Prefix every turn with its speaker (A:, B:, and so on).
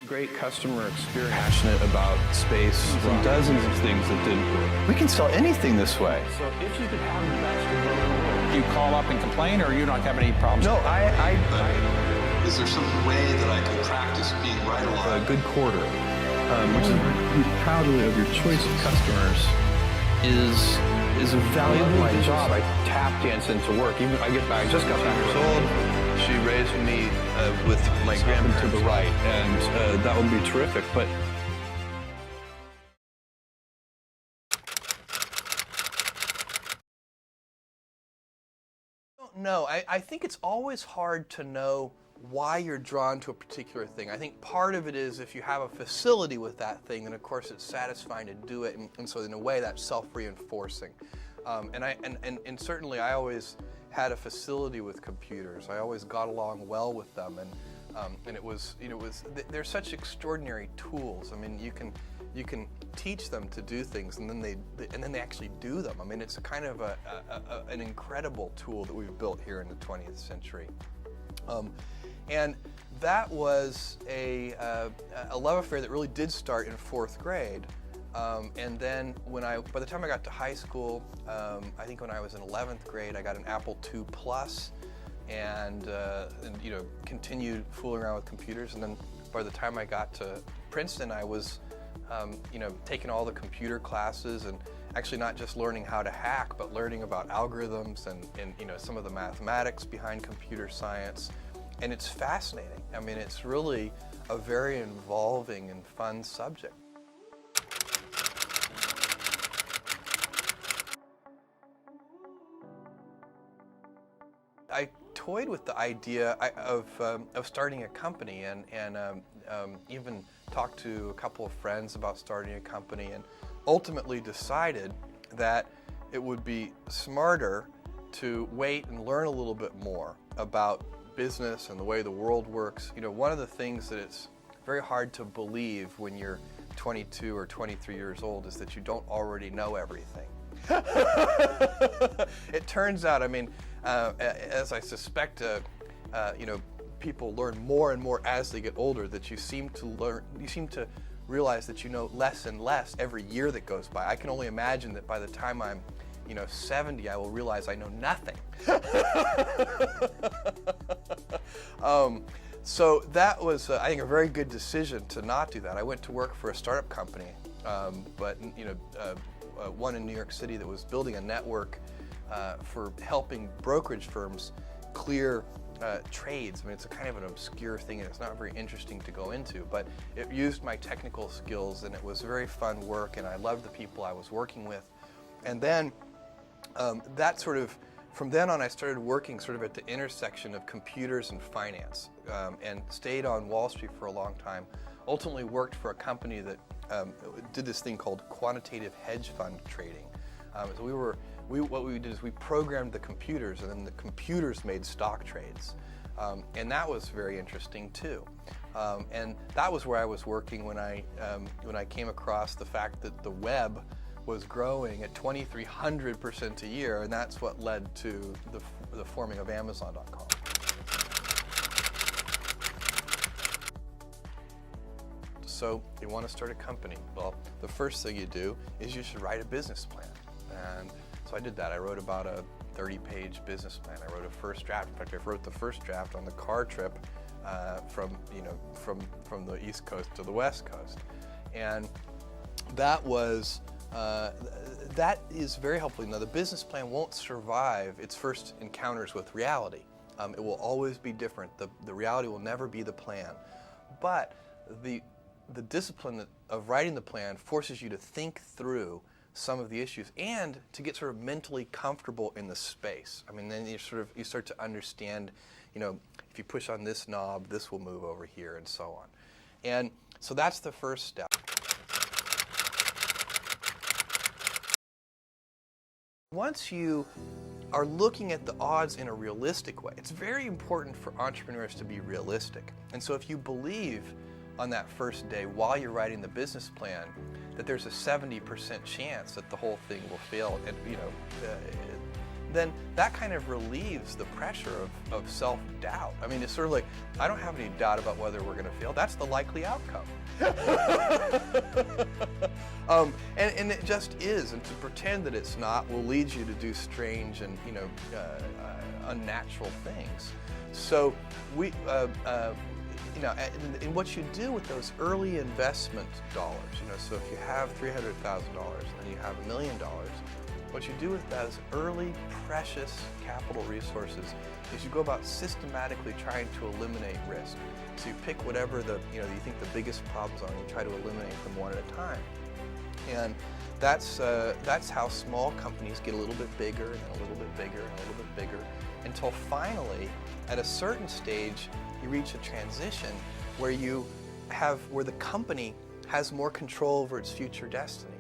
A: Great customer experience, passionate about space, and dozens of things that didn't work. We can sell anything this way.
B: So if you could have the best of both worlds,
C: you call up and complain, or you don't have any problems?
A: No,
D: Is there some way that I can practice being right a lot?
A: A good quarter, which is proudly of your choice of customers, is a valuable. My job, I tap dance into work. Even I just got 5 years old. She raised me with my grandma to the right, and that would be terrific. But
E: no, I think it's always hard to know why you're drawn to a particular thing. I think part of it is if you have a facility with that thing, then of course it's satisfying to do it, and so in a way that's self-reinforcing. And certainly I always had a facility with computers. I always got along well with them, and it was they're such extraordinary tools. I mean, you can teach them to do things, and then they actually do them. I mean, it's a kind of an incredible tool that we've built here in the 20th century. And that was a love affair that really did start in 4th grade. And then by the time I got to high school, I think when I was in 11th grade, I got an Apple II Plus, and continued fooling around with computers. And then by the time I got to Princeton, I was taking all the computer classes, and actually not just learning how to hack, but learning about algorithms and some of the mathematics behind computer science. And it's fascinating. I mean, it's really a very involving and fun subject. I toyed with the idea of starting a company, and even talked to a couple of friends about starting a company, and ultimately decided that it would be smarter to wait and learn a little bit more about business and the way the world works. One of the things that it's very hard to believe when you're 22 or 23 years old is that you don't already know everything. It turns out, I mean, as I suspect, people learn more and more as they get older, that you seem to realize that you know less and less every year that goes by. I can only imagine that by the time I'm 70, I will realize I know nothing. So that was, I think, a very good decision to not do that. I went to work for a startup company, but one in New York City that was building a network for helping brokerage firms clear trades. I mean, it's a kind of an obscure thing, and it's not very interesting to go into, but it used my technical skills, and it was very fun work, and I loved the people I was working with. And then from then on, I started working sort of at the intersection of computers and finance, and stayed on Wall Street for a long time. Ultimately worked for a company that did this thing called quantitative hedge fund trading. So what we did is we programmed the computers, and then the computers made stock trades. And that was very interesting too. And that was where I was working when I came across the fact that the web was growing at 2,300% a year, and that's what led to the forming of Amazon.com. So you want to start a company. Well, the first thing you do is you should write a business plan. And so I did that. I wrote about a 30-page business plan. I wrote a first draft. In fact, I wrote the first draft on the car trip from the East Coast to the West Coast. And that is very helpful. Now, the business plan won't survive its first encounters with reality. It will always be different. The reality will never be the plan. But the discipline of writing the plan forces you to think through some of the issues and to get sort of mentally comfortable in the space. I mean, then you start to understand, if you push on this knob, this will move over here, and so on. And so that's the first step. Once you are looking at the odds in a realistic way, it's very important for entrepreneurs to be realistic. And so if you believe on that first day while you're writing the business plan that there's a 70% chance that the whole thing will fail, and then that kind of relieves the pressure of self-doubt. I mean, it's sort of like, I don't have any doubt about whether we're going to fail. That's the likely outcome. And it just is. And to pretend that it's not will lead you to do strange and, unnatural things. So we, and what you do with those early investment dollars, so if you have $300,000 and then you have $1 million, what you do with those early precious capital resources is you go about systematically trying to eliminate risk. So you pick whatever you think the biggest problems are, and you try to eliminate them one at a time. And that's how small companies get a little bit bigger and a little bit bigger and a little bit bigger, until finally, at a certain stage, you reach a transition where the company has more control over its future destiny.